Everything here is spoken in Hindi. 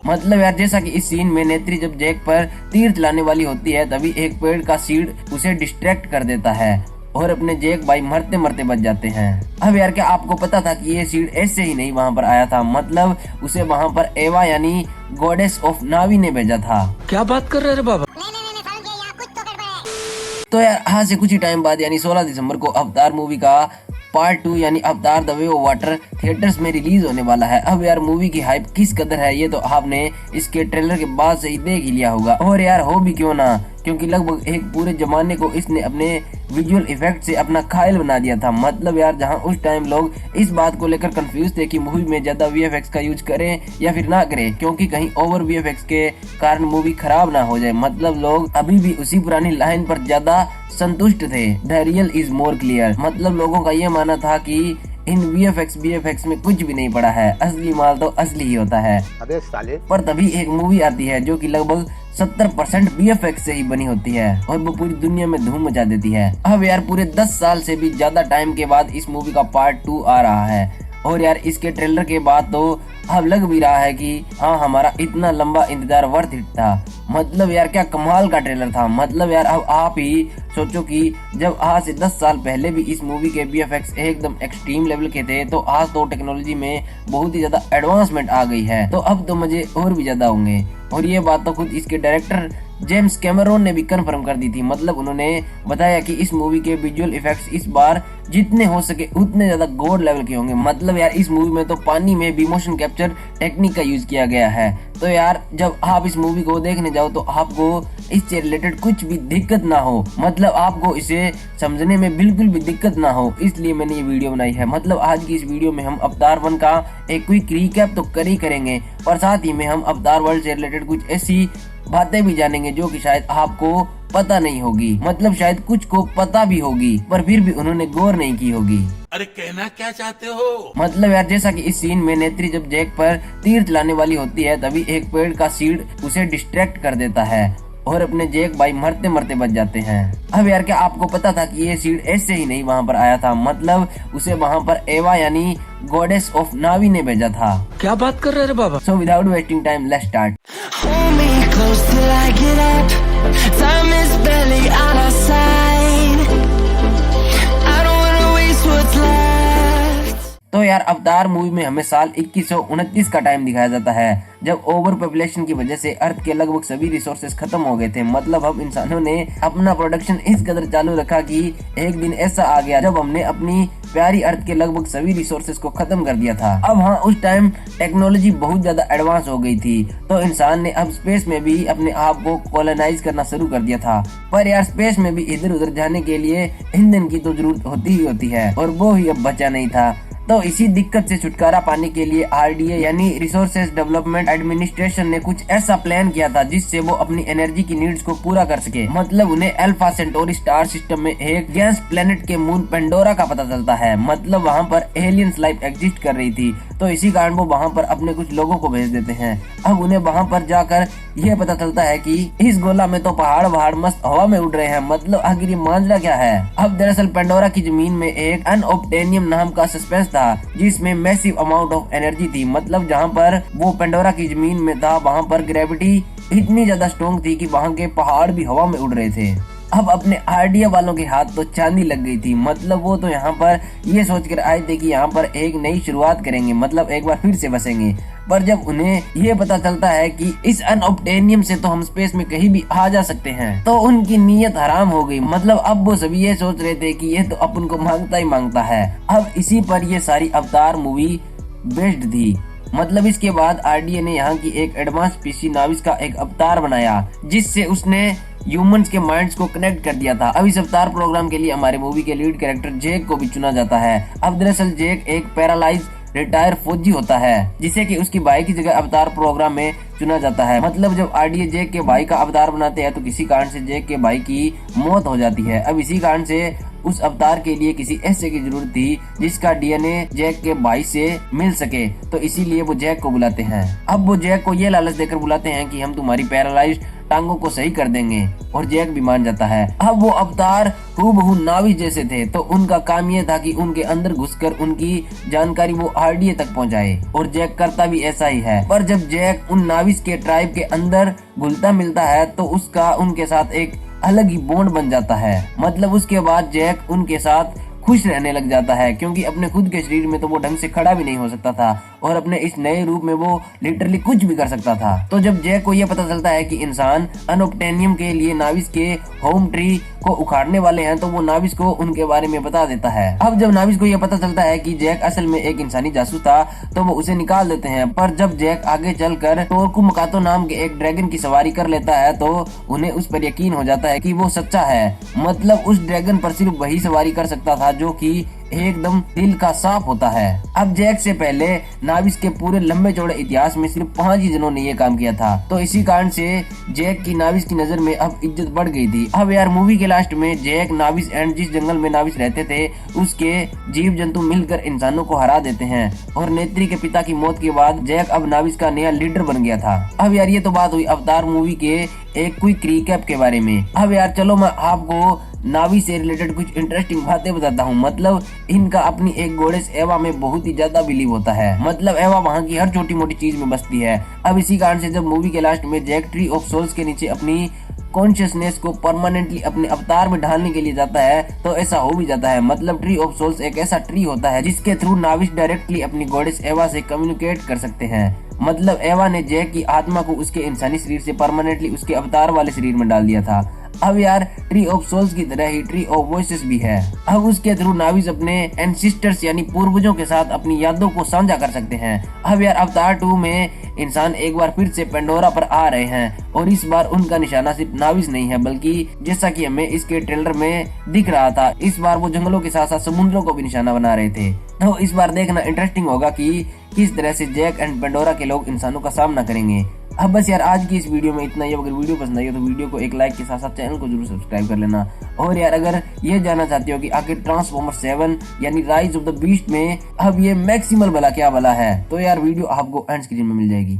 मतलब यार जैसा कि इस सीन में नेत्री जब जैक पर तीर चलाने वाली होती है तभी एक पेड़ का सीड उसे डिस्ट्रैक्ट कर देता है और अपने जैक भाई मरते मरते बच जाते हैं। अब यार क्या आपको पता था कि ये सीड ऐसे ही नहीं वहाँ पर आया था, मतलब उसे वहाँ पर एवा यानी गॉडेस ऑफ नावी ने भेजा था। क्या बात कर रहे हैं बाबा? तो यार आज से कुछ ही टाइम बाद यानी 16 दिसंबर को अवतार मूवी का पार्ट 2 यानी अवतार the way of water theatres में रिलीज होने वाला है। अब यार मूवी की हाइप किस कदर है ये तो आपने इसके ट्रेलर के बाद से ही देख ही लिया होगा। और यार हो भी क्यों ना, क्योंकि लगभग एक पूरे जमाने को इसने अपने विजुअल इफेक्ट से अपना कायल बना दिया था। मतलब यार जहां उस टाइम लोग इस बात को लेकर कंफ्यूज थे कि मूवी में ज्यादा वीएफएक्स का यूज करें या फिर ना करें, क्योंकि कहीं ओवर वीएफएक्स के कारण मूवी खराब ना हो जाए। मतलब लोग अभी भी उसी पुरानी लाइन पर ज्यादा संतुष्ट थे, the real is more clear. मतलब लोगों का ये मानना था कि इन वीएफएक्स में कुछ भी नहीं पड़ा है, असली माल तो असली ही होता है। अबे साले। पर तभी एक मूवी आती है जो कि लगभग 70% वीएफएक्स से ही बनी होती है और वो पूरी दुनिया में धूम मचा देती है। अब यार पूरे 10 साल से भी ज्यादा टाइम के बाद इस मूवी का पार्ट 2 आ रहा है और यार इसके ट्रेलर के बाद तो अब लग भी रहा है कि हाँ हमारा इतना लंबा इंतजार वर्थ इट था। मतलब यार क्या कमाल का ट्रेलर था। मतलब यार अब आप ही सोचो कि जब आज से 10 साल पहले भी इस मूवी के वीएफएक्स एकदम एक्सट्रीम लेवल के थे तो आज तो टेक्नोलॉजी में बहुत ही ज्यादा एडवांसमेंट आ गई है, तो अब तो मजे और भी ज्यादा होंगे। और ये बात तो खुद इसके डायरेक्टर जेम्स कैमरॉन ने भी कंफर्म कर दी थी। मतलब उन्होंने बताया कि इस मूवी के विजुअल इफेक्ट्स इस बार जितने हो सके उतने ज्यादा गॉड लेवल के होंगे। मतलब यार इस मूवी में तो पानी में भी मोशन कैप्चर टेक्निक का यूज किया गया है। तो यार जब आप इस मूवी को देखने जाओ तो आपको इससे रिलेटेड कुछ भी दिक्कत ना हो, मतलब आपको इसे समझने में बिल्कुल भी दिक्कत ना हो, इसलिए मैंने ये वीडियो बनाई है। मतलब आज की इस वीडियो में हम अवतार 1 का एक क्विक रिकैप तो कर ही करेंगे और साथ ही में हम अवतार वर्ल्ड से रिलेटेड कुछ ऐसी बातें भी जानेंगे जो कि शायद आपको पता नहीं होगी, मतलब शायद कुछ को पता भी होगी पर फिर भी उन्होंने गौर नहीं की होगी। अरे कहना क्या चाहते हो? मतलब यार जैसा कि इस सीन में नेत्री जब जैक पर तीर चलाने वाली होती है तभी एक पेड़ का सीड उसे डिस्ट्रैक्ट कर देता है और अपने जैक भाई मरते मरते बच जाते हैं। अब यार क्या आपको पता था कि ये सीड ऐसे ही नहीं वहाँ पर आया था, मतलब उसे वहाँ पर एवा यानी गॉडेस ऑफ नावी ने भेजा था। क्या बात कर रहे हैं बाबा? So without wasting time let's start. Hold me close till I get up. Time is barely on our side. I don't wanna waste what's left. तो यार अवतार मूवी में हमें साल 2129 का टाइम दिखाया जाता है जब ओवर पॉपुलेशन की वजह से अर्थ के लगभग सभी रिसोर्सेज खत्म हो गए थे। मतलब हम इंसानों ने अपना प्रोडक्शन इस कदर चालू रखा कि एक दिन ऐसा आ गया जब हमने अपनी प्यारी अर्थ के लगभग सभी रिसोर्सेज को खत्म कर दिया था। अब हाँ उस टाइम टेक्नोलॉजी बहुत ज्यादा एडवांस हो गई थी तो इंसान ने अब स्पेस में भी अपने आप को कॉलोनाइज करना शुरू कर दिया था। पर यार स्पेस में भी इधर उधर जाने के लिए ईंधन की तो जरूरत होती ही होती है और वो ही अब बचा नहीं था। तो इसी दिक्कत से छुटकारा पाने के लिए आरडीए यानी रिसोर्सेज डेवलपमेंट एडमिनिस्ट्रेशन ने कुछ ऐसा प्लान किया था जिससे वो अपनी एनर्जी की नीड्स को पूरा कर सके। मतलब उन्हें अल्फा सेंटोरी स्टार सिस्टम में एक गैस प्लेनेट के मून पेंडोरा का पता चलता है। मतलब वहाँ पर एलियंस लाइफ एग्जिस्ट कर रही थी तो इसी कारण वो वहाँ पर अपने कुछ लोगों को भेज देते हैं। अब उन्हें वहाँ पर जाकर यह पता चलता है कि इस गोला में तो पहाड़ मस्त हवा में उड़ रहे हैं। मतलब आखिर ये मांझला क्या है? अब दरअसल पेंडोरा की जमीन में एक अनऑब्टेनियम नाम का सस्पेंस था जिसमें मैसिव अमाउंट ऑफ एनर्जी थी। मतलब जहाँ पर वो पेंडोरा की जमीन में था वहाँ पर ग्रेविटी इतनी ज्यादा स्ट्रॉन्ग थी कि वहाँ के पहाड़ भी हवा में उड़ रहे थे। अब अपने आरडीए वालों के हाथ तो चांदी लग गई थी। मतलब वो तो यहाँ पर ये सोचकर आए थे कि यहाँ पर एक नई शुरुआत करेंगे, मतलब एक बार फिर से बसेंगे। पर जब उन्हें ये पता चलता है कि इस अनऑब्टेनियम से तो हम स्पेस में कहीं भी आ जा सकते हैं तो उनकी नीयत हराम हो गई। मतलब अब वो सभी ये सोच रहे थे कि ये तो अपन को मांगता ही मांगता है। अब इसी पर ये सारी अवतार मूवी बेस्ड थी। मतलब इसके बाद आरडीए ने यहाँ की एक एडवांस स्पीशीज नाविस का एक अवतार बनाया जिससे उसने ह्यूमंस के माइंड्स को कनेक्ट कर दिया था। अब इस अवतार प्रोग्राम के लिए हमारे मूवी के लीड कैरेक्टर जैक को भी चुना जाता है। अब दरअसल जैक एक पैरालाइज रिटायर फौजी होता है जिसे कि उसकी भाई की जगह अवतार प्रोग्राम में चुना जाता है। मतलब जब आरडीए जैक के भाई का अवतार बनाते हैं तो किसी कारण से जैक के भाई की मौत हो जाती है। अब इसी कारण से उस अवतार के लिए किसी ऐसे की जरूरत थी जिसका डीएनए जैक के भाई से मिल सके, तो इसीलिए वो जैक को बुलाते हैं। अब वो जैक को ये लालच देकर बुलाते हैं कि हम तुम्हारी पैरालाइज्ड टांगों को सही कर देंगे, और जैक भी मान जाता है। अब वो अवतार हूबहू नाविस जैसे थे, तो उनका काम ये था कि उनके अंदर घुसकर उनकी जानकारी वो आरडीए तक पहुंचाए, और जैक करता भी ऐसा ही है। पर जब जैक उन नाविस के ट्राइब के अंदर घुलता मिलता है तो उसका उनके साथ एक अलग ही बॉन्ड बन जाता है। मतलब उसके बाद जैक उनके साथ खुश रहने लग जाता है, क्योंकि अपने खुद के शरीर में तो वो ढंग से खड़ा भी नहीं हो सकता था, और अपने इस नए रूप में वो लिटरली कुछ भी कर सकता था। तो जब जैक को ये पता चलता है कि इंसान अनोप्टेनियम के लिए नाविस के होम ट्री को उखाड़ने वाले हैं, तो वो नाविस को उनके बारे में बता देता है। अब जब नाविस को ये पता चलता है कि जैक असल में एक इंसानी जासूस था, तो वो उसे निकाल देते हैं। पर जब जैक आगे चलकर टोरकू मकातो नाम के एक ड्रैगन की सवारी कर लेता है, तो उन्हें उस पर यकीन हो जाता है कि वो सच्चा है। मतलब उस ड्रैगन पर सिर्फ वही सवारी कर सकता था जो कि एकदम दिल का साफ होता है। अब जैक से पहले नाविस के पूरे लंबे चौड़े इतिहास में सिर्फ 5 ही जनों ने ये काम किया था, तो इसी कारण से जैक की नाविस की नजर में अब इज्जत बढ़ गई थी। अब यार मूवी के लास्ट में जैक, नाविस एंड जिस जंगल में नाविस रहते थे उसके जीव जंतु मिलकर इंसानों को हरा देते हैं, और नेत्री के पिता की मौत के बाद जैक अब नाविस का नया लीडर बन गया था। अब यार ये तो बात हुई अवतार मूवी के एक क्विक रिकैप के बारे में। अब यार चलो मैं आपको नावी से रिलेटेड कुछ इंटरेस्टिंग बातें बताता हूँ। मतलब इनका अपनी एक गोडेस एवा में बहुत ही ज्यादा बिलीव होता है। मतलब एवा वहाँ की हर छोटी मोटी चीज में बसती है। अब इसी कारण से जब मूवी के लास्ट में जैक ट्री ऑफ सोल्स के नीचे अपनी कॉन्शियसनेस को परमानेंटली अपने अवतार में ढालने के लिए जाता है, तो ऐसा हो भी जाता है। मतलब ट्री ऑफ सोल्स एक ऐसा ट्री होता है जिसके थ्रू नाविस डायरेक्टली अपनी गॉडेस एवा से कम्युनिकेट कर सकते हैं। मतलब एवा ने जैक की आत्मा को उसके इंसानी शरीर से परमानेंटली उसके अवतार वाले शरीर में डाल दिया था। अब यार ट्री ऑफ सोल्स की तरह ही ट्री ऑफ वॉइसेस भी है। अब उसके थ्रू नाविस अपने एंसिस्टर्स यानी पूर्वजों के साथ अपनी यादों को साझा कर सकते हैं। अब यार अवतार 2 में इंसान एक बार फिर से पेंडोरा पर आ रहे हैं, और इस बार उनका निशाना सिर्फ नाविस नहीं है, बल्कि जैसा कि हमें इसके ट्रेलर में दिख रहा था, इस बार वो जंगलों के साथ साथ समुद्रों को भी निशाना बना रहे थे। तो इस बार देखना इंटरेस्टिंग होगा कि किस तरह से जैक एंड पेंडोरा के लोग इंसानों का सामना करेंगे। अब बस यार आज की इस वीडियो में इतना ही। अगर वीडियो पसंद आई हो तो वीडियो को एक लाइक के साथ साथ चैनल को जरूर सब्सक्राइब कर लेना। और यार अगर ये जानना चाहते हो कि आखिर ट्रांसफॉर्मर 7 यानी राइज ऑफ द बीस्ट में अब ये मैक्सिमल भला क्या भला है, तो यार वीडियो आपको एंड स्क्रीन में मिल जाएगी।